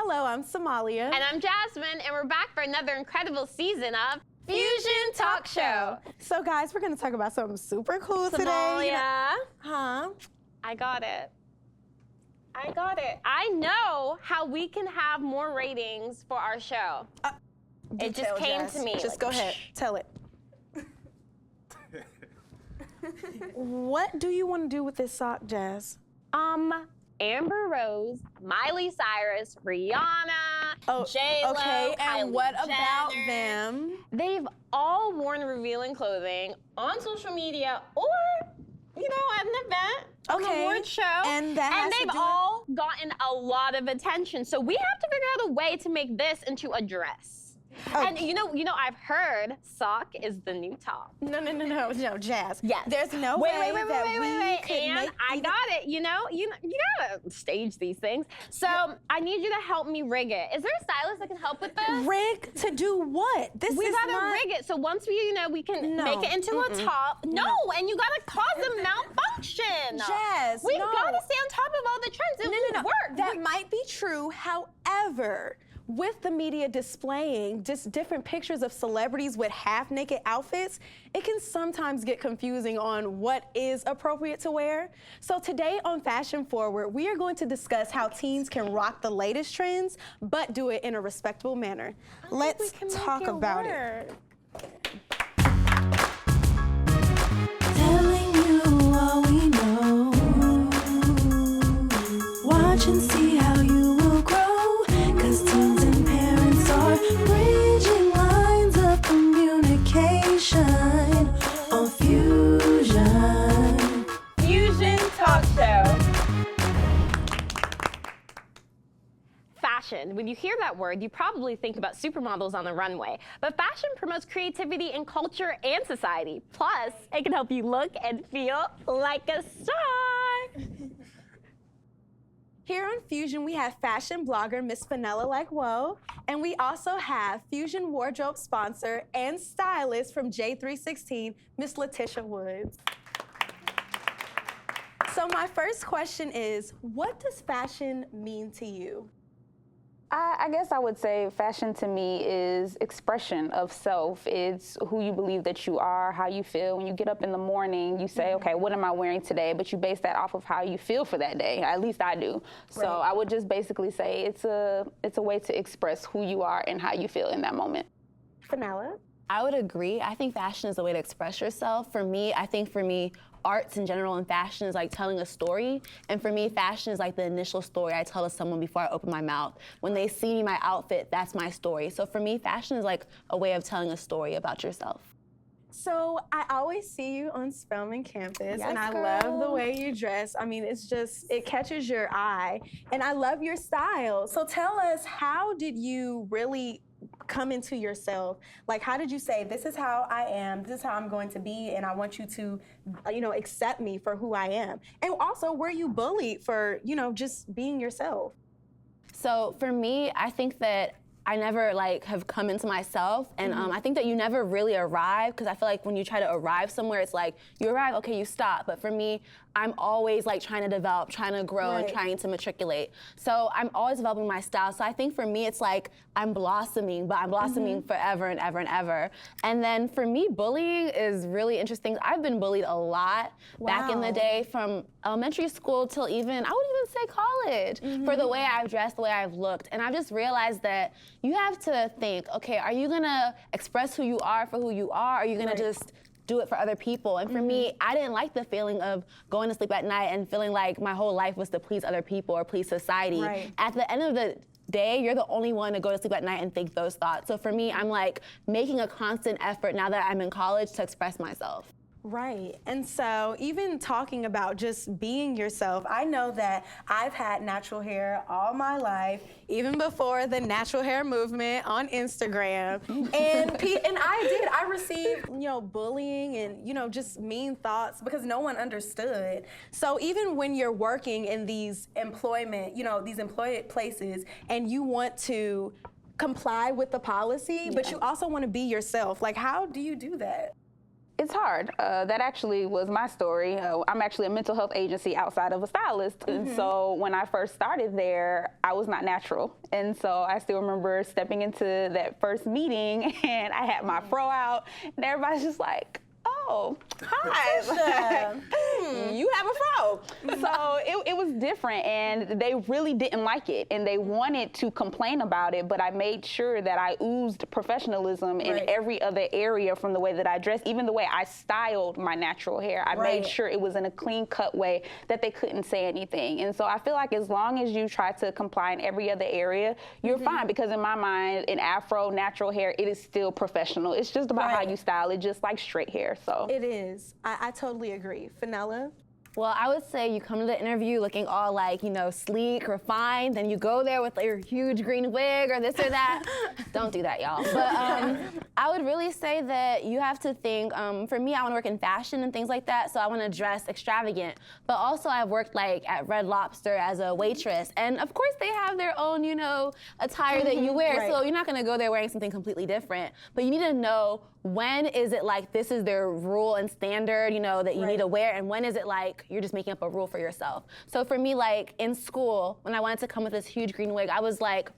Hello, I'm Somalia. And I'm Jasmine, and we're back for another incredible season of Fusion Talk Show. So guys, we're gonna talk about something super cool today. Somalia. Huh? I got it. I know how we can have more ratings for our show. It just came to me. Just go ahead, tell it. What do you want to do with this sock, Jazz? Amber Rose, Miley Cyrus, Rihanna, J-Lo, okay, and Kylie what Jenner. about them? They've all worn revealing clothing on social media or, you know, at an event, an award show. And they've all gotten a lot of attention. So we have to figure out a way to make this into a dress. Okay. And you know, I've heard sock is the new top. No, Jazz. Yes. There's no wait, way that we could and make I got it. You gotta stage these things. So I need you to help me rig it. Is there a stylist that can help with this? Rig to do what? We gotta rig it. So once we can make it into a top. No, and you gotta cause a malfunction. Jazz, we gotta stay on top of all the trends. It won't work. That might be true. However, with the media displaying just different pictures of celebrities with half-naked outfits, it can sometimes get confusing on what is appropriate to wear. So today on Fashion Forward, we are going to discuss how teens can rock the latest trends, but do it in a respectable manner. Let's talk about it. Telling you all we know. Watch and see how you will grow. 'Cause teens and parents are bridging lines of communication on Fusion. Fusion Talk Show. Fashion. When you hear that word, you probably think about supermodels on the runway. But fashion promotes creativity in culture and society. Plus, it can help you look and feel like a star. Here on Fusion, we have fashion blogger Miss Fennella like whoa, and we also have Fusion wardrobe sponsor and stylist from J316, Miss Latisha Woods. So my first question is, what does fashion mean to you? I guess I would say fashion to me is expression of self. It's who you believe that you are, how you feel. When you get up in the morning, you say, okay, what am I wearing today? But you base that off of how you feel for that day. At least I do. So I would just basically say it's a way to express who you are and how you feel in that moment. Fennella? I would agree. I think fashion is a way to express yourself. For me, arts in general and fashion is like telling a story. And for me, fashion is like the initial story I tell to someone before I open my mouth. When they see me, my outfit, that's my story. So for me, fashion is like a way of telling a story about yourself. So I always see you on Spelman campus, and I love the way you dress. I mean, it catches your eye, and I love your style. So tell us, how did you really come into yourself? Like, how did you say, this is how I am, this is how I'm going to be, and I want you to, accept me for who I am? And also, were you bullied for, just being yourself? So for me, I think that I never have come into myself, and I think that you never really arrive, because I feel like when you try to arrive somewhere, it's like you arrive, okay, you stop. But for me, I'm always trying to develop, trying to grow, and trying to matriculate. So I'm always developing my style. So I think for me, it's like I'm blossoming, but I'm blossoming forever and ever and ever. And then for me, bullying is really interesting. I've been bullied a lot back in the day, from elementary school till even, I would even say college, for the way I've dressed, the way I've looked. And I've just realized that you have to think, okay, are you gonna express who you are for who you are? Or are you gonna just do it for other people? And for me, I didn't like the feeling of going to sleep at night and feeling like my whole life was to please other people or please society. At the end of the day, you're the only one to go to sleep at night and think those thoughts. So for me, I'm making a constant effort now that I'm in college to express myself. Right, and so even talking about just being yourself, I know that I've had natural hair all my life, even before the natural hair movement on Instagram. and I received, bullying and, just mean thoughts because no one understood. So even when you're working in these employment places, and you want to comply with the policy, but you also want to be yourself, how do you do that? It's hard. That actually was my story. I'm actually a mental health agency outside of a stylist. And so when I first started there, I was not natural. And so I still remember stepping into that first meeting and I had my fro out and everybody's just like, oh, hi. You have a fro. So it was different and they really didn't like it and they wanted to complain about it, but I made sure that I oozed professionalism in every other area, from the way that I dressed, even the way I styled my natural hair. I made sure it was in a clean cut way that they couldn't say anything. And so I feel like as long as you try to comply in every other area, you're fine, because in my mind, in afro, natural hair, it is still professional. It's just about how you style it, just like straight hair. So it is. I totally agree. Fennella? Well, I would say you come to the interview looking all like, you know, sleek, refined, then you go there with your huge green wig or this or that. Don't do that, y'all. But I would really say that you have to think, for me, I want to work in fashion and things like that, so I want to dress extravagant. But also I've worked like at Red Lobster as a waitress, and of course they have their own, you know, attire that you wear, so you're not going to go there wearing something completely different. But you need to know, when is it like this is their rule and standard, you know, that you need to wear, and when is it like you're just making up a rule for yourself? So for me, like in school, when I wanted to come with this huge green wig, I was like,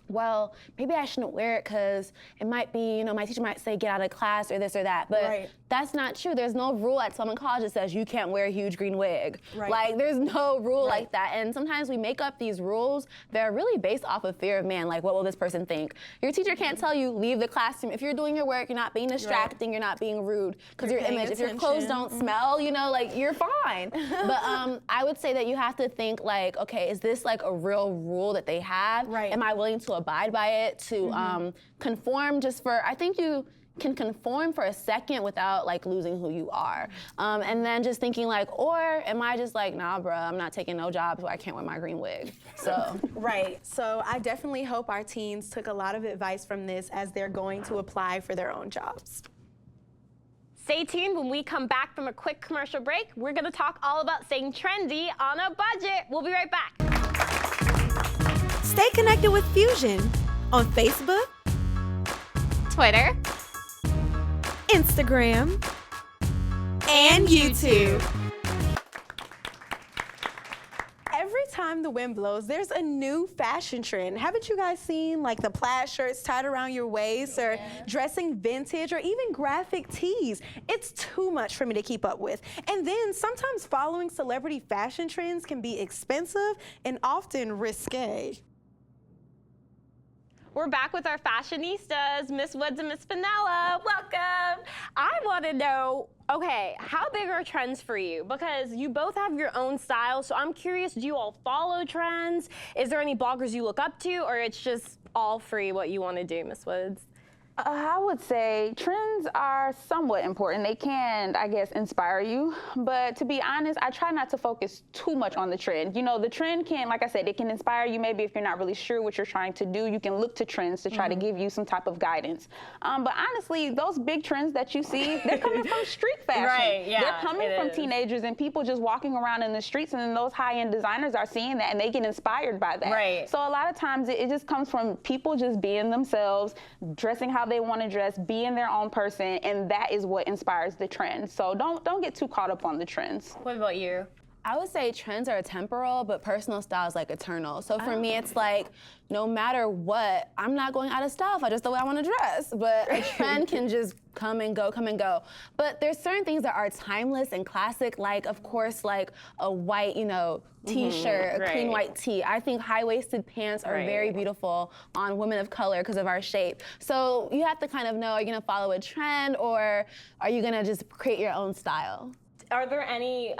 well, maybe I shouldn't wear it because it might be, you know, my teacher might say get out of class or this or that. But that's not true. There's no rule at Spelman College that says you can't wear a huge green wig. Like, there's no rule like that. And sometimes we make up these rules that are really based off of fear of man. Like, what will this person think? Your teacher can't tell you, leave the classroom. If you're doing your work, you're not being distracting, you're not being rude. Because your image, if your clothes don't smell, you know, like, you're fine. But I would say that you have to think, like, okay, is this like a real rule that they have? Am I willing to abide by it, to conform just for, I think you can conform for a second without like losing who you are. And then just thinking like, or am I just like, nah, bruh, I'm not taking no job, so I can't wear my green wig. So. So I definitely hope our teens took a lot of advice from this as they're going to apply for their own jobs. Stay tuned. When we come back from a quick commercial break, we're going to talk all about staying trendy on a budget. We'll be right back. Stay connected with Fusion on Facebook, Twitter, Instagram, and YouTube. Every time the wind blows, there's a new fashion trend. Haven't you guys seen like the plaid shirts tied around your waist, or dressing vintage, or even graphic tees? It's too much for me to keep up with. And then sometimes following celebrity fashion trends can be expensive and often risque. We're back with our fashionistas, Miss Woods and Miss Fennella. Welcome. I want to know, okay, how big are trends for you? Because you both have your own style, so I'm curious, do you all follow trends? Is there any bloggers you look up to, or it's just all free what you want to do, Miss Woods? I would say trends are somewhat important. They can, I guess, inspire you. But to be honest, I try not to focus too much on the trend. You know, the trend can, like I said, it can inspire you. Maybe if you're not really sure what you're trying to do, you can look to trends to try to give you some type of guidance. But honestly, those big trends that you see, they're coming from street fashion. They're coming from teenagers and people just walking around in the streets, and then those high-end designers are seeing that and they get inspired by that. So a lot of times it just comes from people just being themselves, dressing how they want to dress, being their own person, and that is what inspires the trend. So don't get too caught up on the trends. What about you? I would say trends are temporal, but personal style is like eternal. So for me, it's like, no matter what, I'm not going out of style if I just the way I want to dress. But a trend can just come and go, come and go. But there's certain things that are timeless and classic, like, of course, like a white, you know, t-shirt, a clean white tee. I think high-waisted pants are very beautiful on women of color because of our shape. So you have to kind of know, are you going to follow a trend, or are you going to just create your own style? Are there any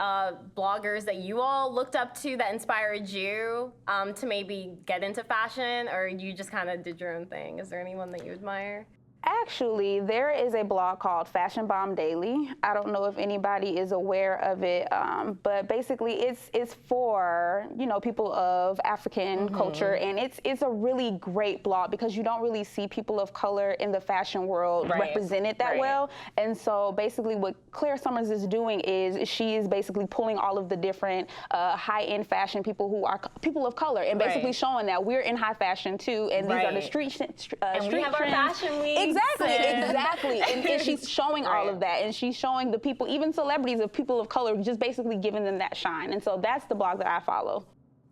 bloggers that you all looked up to that inspired you to maybe get into fashion, or you just kind of did your own thing? Is there anyone that you admire? Actually, there is a blog called Fashion Bomb Daily. I don't know if anybody is aware of it, but basically it's for, you know, people of African culture, and it's a really great blog because you don't really see people of color in the fashion world represented that well. And so basically what Claire Summers is doing is she is basically pulling all of the different high-end fashion people who are people of color, and basically showing that we're in high fashion too, and these are the street and we have trends. Our fashion week. Exactly. Exactly. And she's showing all of that. And she's showing the people, even celebrities of people of color, just basically giving them that shine. And so that's the blog that I follow.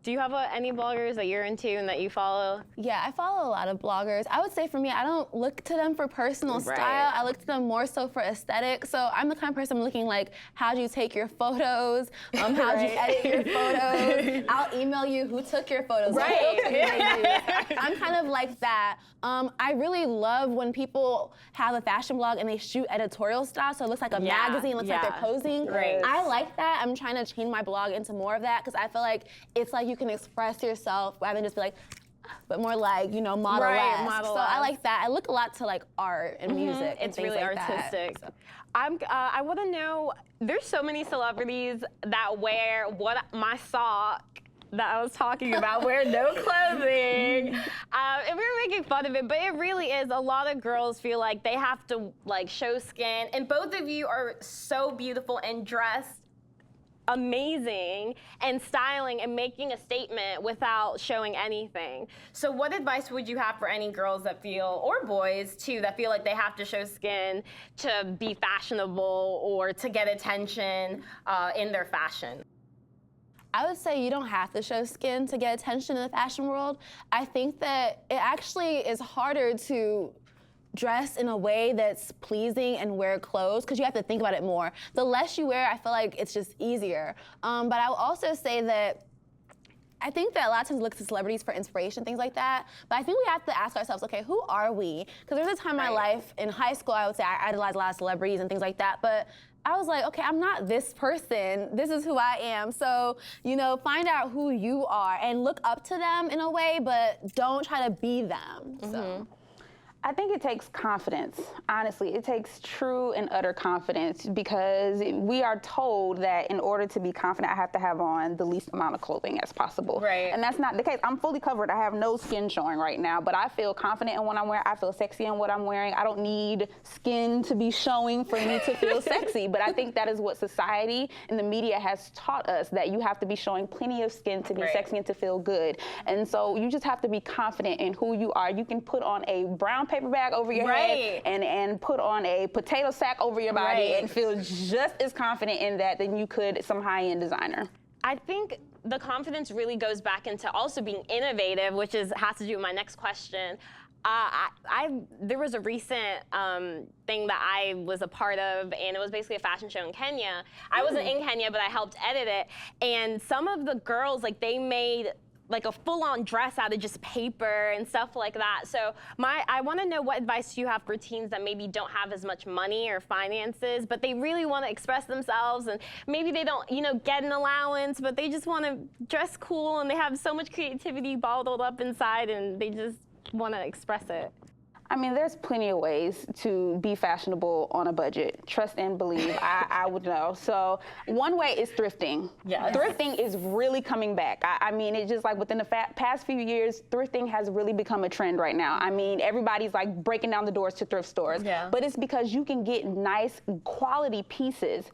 Do you have any bloggers that you're into and that you follow? Yeah, I follow a lot of bloggers. I would say for me, I don't look to them for personal style. I look to them more so for aesthetic. So I'm the kind of person looking like, how'd you take your photos? How'd you edit your photos? I'll email you who took your photos. I'm kind of like that. I really love when people have a fashion blog and they shoot editorial style, so it looks like a magazine, looks like they're posing. I like that. I'm trying to change my blog into more of that because I feel like it's like you can express yourself rather than just be like, but more like, you know, model-esque. So I like that. I look a lot to like art and music and it's things really like artistic. That. I want to know, there's so many celebrities that wear my sock that I was talking about, wear no clothing. And we were making fun of it, but it really is. A lot of girls feel like they have to like show skin, and both of you are so beautiful and dressed amazing and styling and making a statement without showing anything. So what advice would you have for any girls that feel, or boys too, that feel like they have to show skin to be fashionable or to get attention in their fashion? I would say you don't have to show skin to get attention in the fashion world. I think that it actually is harder to dress in a way that's pleasing and wear clothes because you have to think about it more. The less you wear, I feel like it's just easier. But I will also say that I think that a lot of times we look to celebrities for inspiration, things like that. But I think we have to ask ourselves, okay, who are we? Because there's a time in my life, in high school, I would say I idolized a lot of celebrities and things like that. But I was like, okay, I'm not this person. This is who I am. So, you know, find out who you are and look up to them in a way, but don't try to be them. So. I think it takes confidence, honestly. It takes true and utter confidence because we are told that in order to be confident, I have to have on the least amount of clothing as possible. And that's not the case. I'm fully covered. I have no skin showing right now, but I feel confident in what I'm wearing. I feel sexy in what I'm wearing. I don't need skin to be showing for me to feel sexy, but I think that is what society and the media has taught us, that you have to be showing plenty of skin to be sexy and to feel good. And so you just have to be confident in who you are. You can put on a brown paper bag over your head and put on a potato sack over your body and feel just as confident in that than you could some high-end designer. I think the confidence really goes back into also being innovative, which has to do with my next question. There was a recent thing that I was a part of, and it was basically a fashion show in Kenya. I wasn't in Kenya, but I helped edit it. And some of the girls, like, they made like a full-on dress out of just paper and stuff like that. So I want to know what advice you have for teens that maybe don't have as much money or finances, but they really want to express themselves, and maybe they don't, you know, get an allowance, but they just want to dress cool, and they have so much creativity bottled up inside, and they just want to express it. I mean, there's plenty of ways to be fashionable on a budget. Trust and believe, I would know. So one way is thrifting. Thrifting is really coming back. I mean, it's just like within the past few years, thrifting has really become a trend right now. I mean, everybody's like breaking down the doors to thrift stores. But it's because you can get nice quality pieces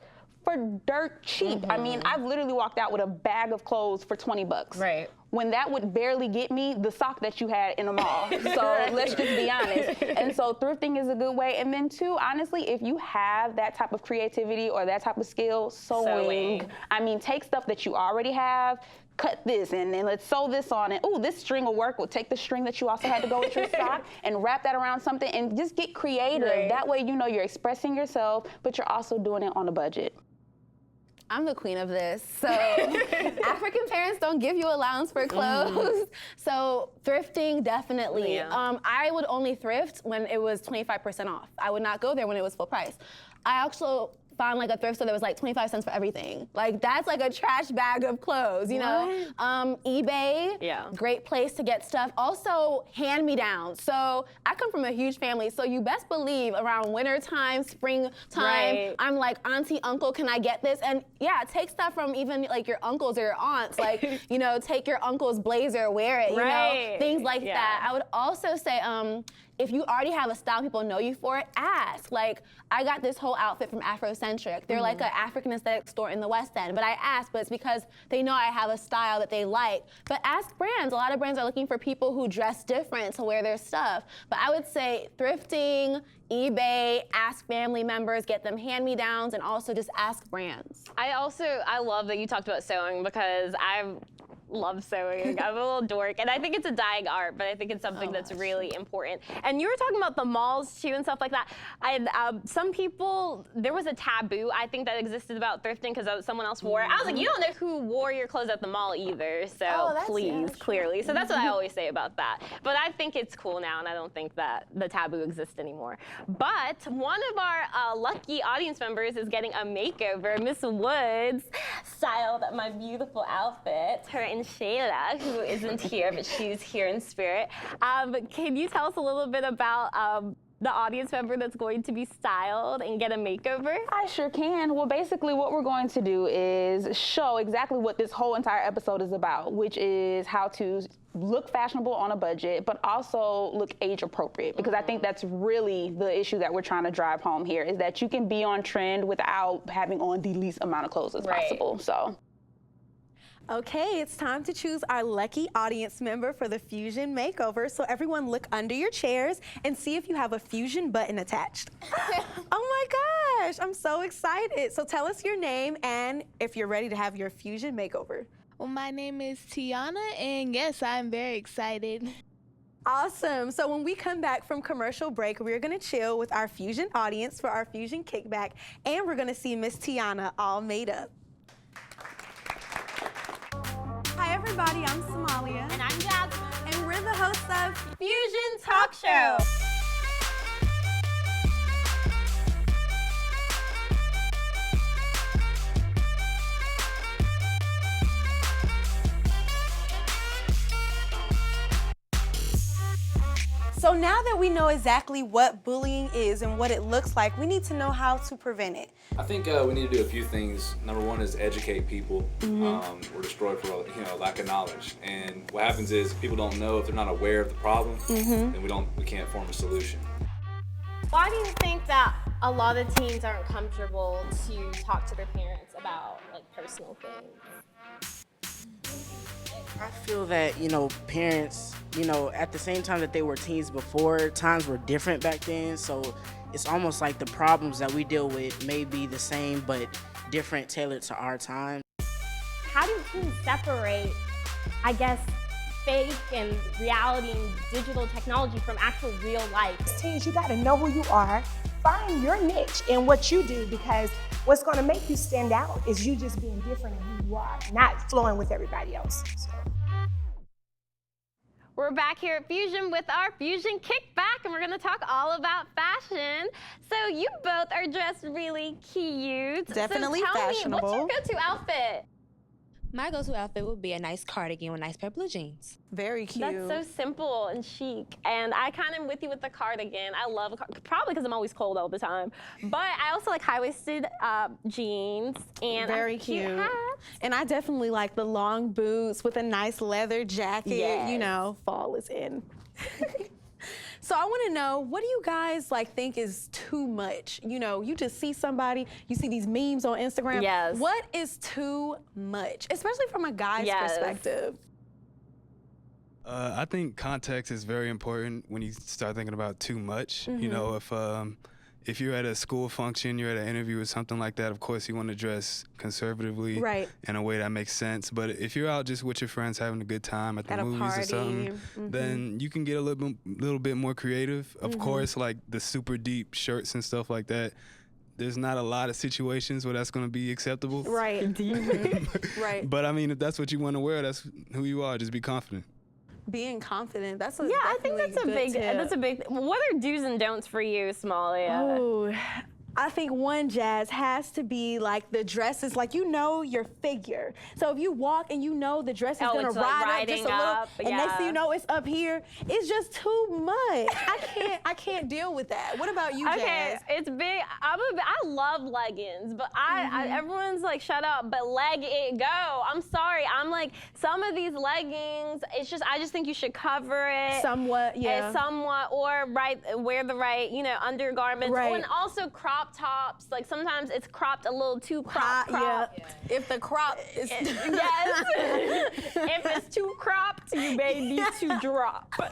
for dirt cheap. I mean, I've literally walked out with a bag of clothes for 20 bucks. When that would barely get me the sock that you had in the mall. So let's just be honest. And so thrifting is a good way. And then two, honestly, if you have that type of creativity or that type of skill, sewing. I mean, take stuff that you already have, cut this and then let's sew this on, and oh, this string will work. We'll take the string that you also had to go with your sock and wrap that around something and just get creative. That way, you know, you're expressing yourself, but you're also doing it on a budget. I'm the queen of this. So African parents don't give you allowance for clothes. So thrifting, definitely. I would only thrift when it was 25% off. I would not go there when it was full price. I also found like a thrift store that was like 25 cents for everything. Like that's like a trash bag of clothes, you know? eBay, great place to get stuff. Also hand-me-downs. So I come from a huge family, so you best believe around winter time, spring time, I'm like, auntie, uncle, can I get this? And yeah, take stuff from even like your uncles or your aunts, like, you know, take your uncle's blazer, wear it, you know, things like that. I would also say, if you already have a style, people know you for it, ask. Like, I got this whole outfit from Afrocentric. They're like an African aesthetic store in the West End, but I asked, but it's because they know I have a style that they like. But ask brands. A lot of brands are looking for people who dress different to wear their stuff. But I would say thrifting, eBay, ask family members, get them hand-me-downs, and also just ask brands. I love that you talked about sewing because I love sewing. I'm a little dork, and I think it's a dying art, but I think it's something that's really important. And you were talking about the malls too and stuff like that. Some people, there was a taboo I think that existed about thrifting because someone else wore it. I was like, you don't know who wore your clothes at the mall either, so please, clearly. So that's what I always say about that. But I think it's cool now, and I don't think that the taboo exists anymore. But one of our lucky audience members is getting a makeover. Miss Woods styled my beautiful outfit. Her and Shayla, who isn't here, but she's here in spirit. Can you tell us a little bit about the audience member that's going to be styled and get a makeover? I sure can. Well, basically what we're going to do is show exactly what this whole entire episode is about, which is how to look fashionable on a budget, but also look age appropriate, because I think that's really the issue that we're trying to drive home here, is that you can be on trend without having on the least amount of clothes as possible. So. Okay, it's time to choose our lucky audience member for the Fusion Makeover. So everyone look under your chairs and see if you have a Fusion button attached. Oh my gosh, I'm so excited. So tell us your name and if you're ready to have your Fusion Makeover. Well, my name is Tiana, and yes, I'm very excited. Awesome. So when we come back from commercial break, we're going to chill with our Fusion audience for our Fusion kickback, and we're going to see Miss Tiana all made up. Hi everybody, I'm Somalia. And I'm Jasmine. And we're the hosts of Fusion Talk Show. So now that we know exactly what bullying is and what it looks like, we need to know how to prevent it. I think we need to do a few things. Number one is educate people. We're destroyed for lack of knowledge. And what happens is people don't know, if they're not aware of the problem, then we can't form a solution. Why do you think that a lot of teens aren't comfortable to talk to their parents about like personal things? I feel that, parents, at the same time that they were teens before, times were different back then. So it's almost like the problems that we deal with may be the same, but different, tailored to our time. How do teens separate, I guess, fake and reality and digital technology from actual real life? Teens, you gotta know who you are, find your niche in what you do, because what's gonna make you stand out is you just being different in who you are, not flowing with everybody else. So. We're back here at Fusion with our Fusion Kickback, and we're gonna talk all about fashion. So you both are dressed really cute. Definitely so tell fashionable. Me, what's your go-to outfit? My go-to outfit would be a nice cardigan with nice pair of blue jeans. Very cute. That's so simple and chic. And I kind of am with you with the cardigan. I love probably because I'm always cold all the time. But I also like high-waisted jeans and very cute hats. And I definitely like the long boots with a nice leather jacket. Yes. Fall is in. So I want to know, what do you guys think is too much? You just see somebody, you see these memes on Instagram. Yes. What is too much, especially from a guy's perspective? I think context is very important when you start thinking about too much. If you're at a school function, you're at an interview or something like that, of course you want to dress conservatively in a way that makes sense. But if you're out just with your friends having a good time at the movies or something, then you can get a little bit more creative. Of course, like the super deep shirts and stuff like that, there's not a lot of situations where that's going to be acceptable. Right. Right. But I mean, if that's what you want to wear, that's who you are. Just be confident. Being confident, that's a I think that's a big. What are do's and don'ts for you, Somalia? Oh, I think one, Jazz, has to be like the dresses, like you know your figure. So if you walk and you know the dress is gonna it's, like, ride up just a little, up, and next thing you know it's up here, it's just too much. I can't deal with that. What about you, Jazz? Okay, it's big. I love leggings, but everyone's like, shut up, but leg it go. I'm sorry. I'm like, some of these leggings, I just think you should cover it. Somewhat, yeah. Somewhat, or wear the right, undergarments. Right. Oh, and also crop tops. Like sometimes it's cropped a little too crop. Yeah. If the crop is yes. If it's too cropped, you may need to drop. So.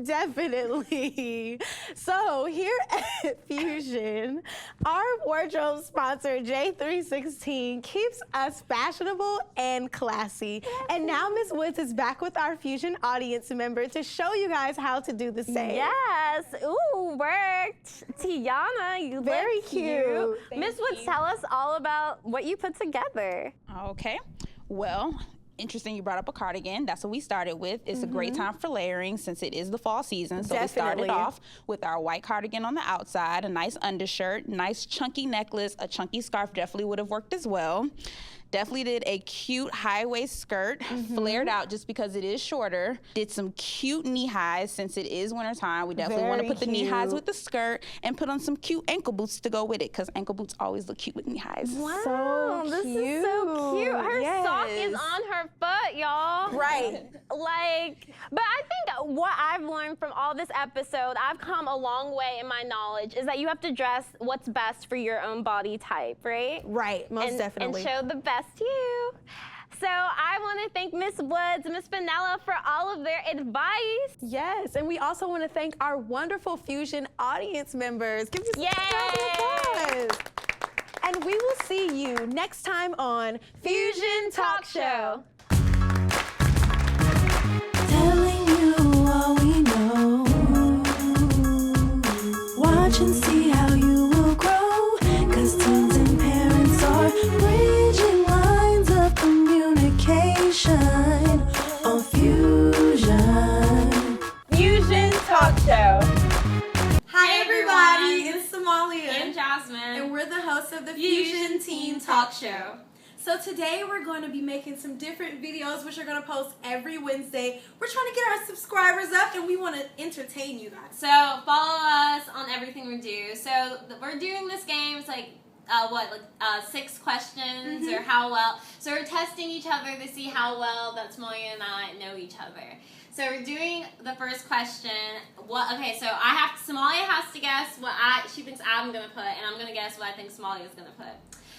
Definitely. So here at Fusion, our wardrobe sponsor J316 keeps us fashionable and classy. And now Ms. Woods is back with our Fusion audience member to show you guys how to do the same. Yes. Ooh, worked. Tiana, you very look cute. Miss Woods, tell us all about what you put together. Okay. Well, interesting you brought up a cardigan. That's what we started with. It's a great time for layering since it is the fall season. So we started off with our white cardigan on the outside, a nice undershirt, nice chunky necklace, a chunky scarf definitely would have worked as well. Definitely did a cute high-waist skirt, flared out just because it is shorter. Did some cute knee highs since it is wintertime. We definitely want to put the knee highs with the skirt and put on some cute ankle boots to go with it because ankle boots always look cute with knee highs. Wow, this is so cute. Her sock is on her foot, y'all. Right. But I think what I've learned from all this episode, I've come a long way in my knowledge, is that you have to dress what's best for your own body type, right? Right, most definitely. And show the best you. So I want to thank Miss Woods and Miss Fennella for all of their advice. Yes, and we also want to thank our wonderful Fusion audience members. Give us some applause. And we will see you next time on Fusion Talk Show. Telling you all we know. Watch and see how you will grow. 'Cause teens and parents are bridging lines of communication on Fusion. Fusion Talk Show. Hi everybody, it's Somalia. And Jasmine. And we're the hosts of the Fusion Teen Talk Show. So today we're going to be making some different videos which are going to post every Wednesday. We're trying to get our subscribers up and we want to entertain you guys. So follow us on everything we do. So we're doing this game. It's like 6 questions or how well. So we're testing each other to see how well that Somalia and I know each other. So we're doing the first question. So Somalia has to guess what she thinks I'm gonna put, and I'm gonna guess what I think Somalia is gonna put.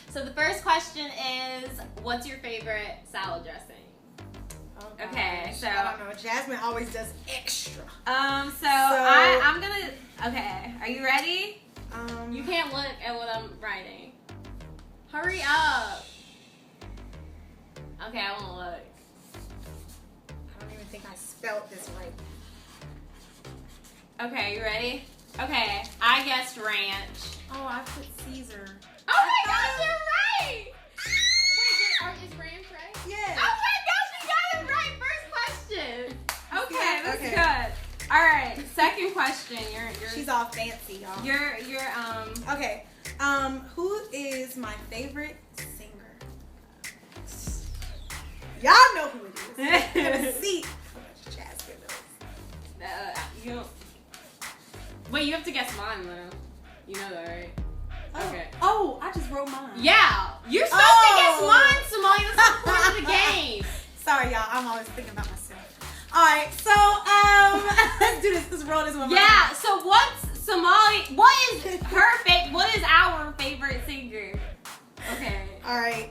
So the first question is, what's your favorite salad dressing? Oh, okay, so I don't know. Jasmine always does extra. I'm gonna. Okay, are you ready? You can't look at what I'm writing. Hurry up. Okay, I won't look. I don't even think I spelled this right. Okay, you ready? Okay, I guessed ranch. Oh, I put Caesar. Oh my gosh, you're right! Is ranch right? Yeah. Oh my gosh, you got it right! First question. Okay, that's Okay. good. All right, second question. She's all fancy, y'all. Okay. Who is my favorite singer? Y'all know who it is. Have a seat. Jasmine knows. Wait, you have to guess mine though. You know that, right? Okay. Oh, I just wrote mine. Yeah, you're supposed to guess mine, Somalia. That's the point of the game. Sorry, y'all. I'm always thinking about myself. All right, so let's do this. Let's roll this one. Yeah. So what's Somalia? What is our favorite singer? Okay. All right.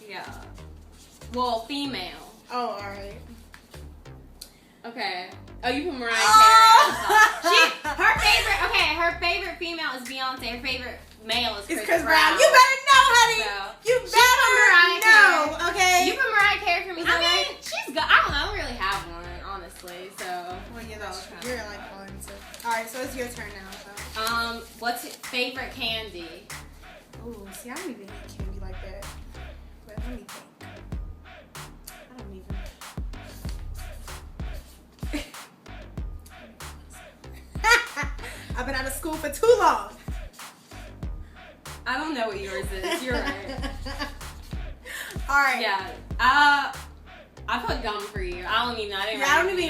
Yeah. Well, female. Oh, all right. Okay. Oh, you put Mariah Carey. Her favorite female is Beyonce. Her favorite male is Chris Brown. You better know, honey. So, you better know. Okay. You put Mariah Carey for me. I mean, she's good. I don't really have one, honestly. So. Well, yeah, you're like one. So. All right, so it's your turn now. So. What's your favorite candy? Ooh, see, I don't even eat candy like that. But let me think. I don't even. I've been out of school for too long. I don't know what yours is. You're right. All right. Yeah. I put gum for you. I don't even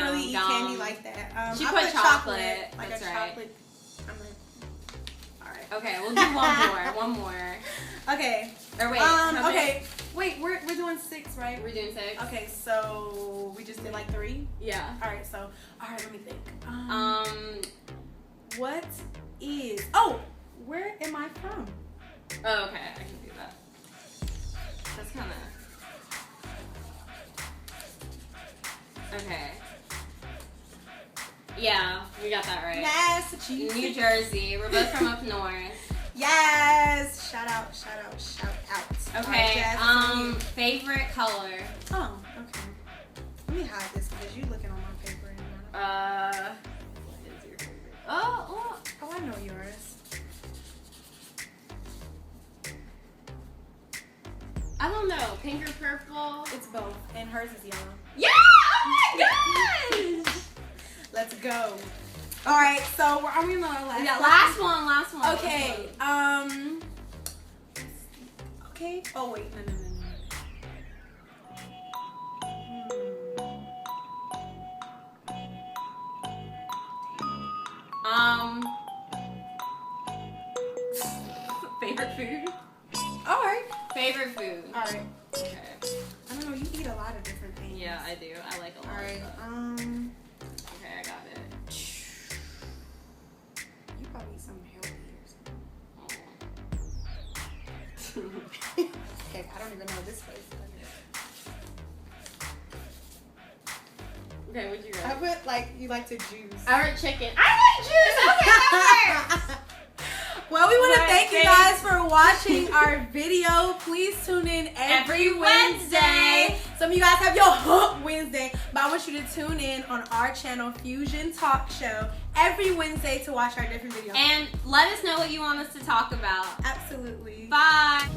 really eat candy like that. She I put chocolate. Like That's a right. chocolate. I'm like, all right. Okay, we'll do one more. One more. Okay. Or wait. Okay. Wait, we're doing 6, right? We're doing 6. Okay, so we just did like 3. Yeah. All right. Let me think. What is? Oh, where am I from? Oh, okay. I can do that. That's kind of. Okay. Yeah, we got that right. Massachusetts. New Jersey. We're both from up north. Yes. Shout out. Okay. Right, favorite color. Oh, okay. Let me hide this because you looking on my paper. What is your favorite? Oh, I know yours. I don't know. Pink or purple? It's both, and hers is yellow. Yeah! Oh my gosh! Let's go. All right, so are we on the last? Yeah, last one. Okay. Okay. Oh wait, no. Favorite food? All right. Favorite food. All right. Okay. I don't know. You eat a lot of different things. Yeah, I do. I like a lot. All right. Okay, I got it. You probably eat something healthy or something. Okay, I don't even know this place. Okay, what'd you I got? put like you like to juice. I heard chicken. I like juice. Okay, that works. Well, we want to thank you guys for watching our video. Please tune in every Wednesday. Some of you guys have your Wednesday, but I want you to tune in on our channel, Fusion Talk Show, every Wednesday to watch our different videos. And let us know what you want us to talk about. Absolutely. Bye.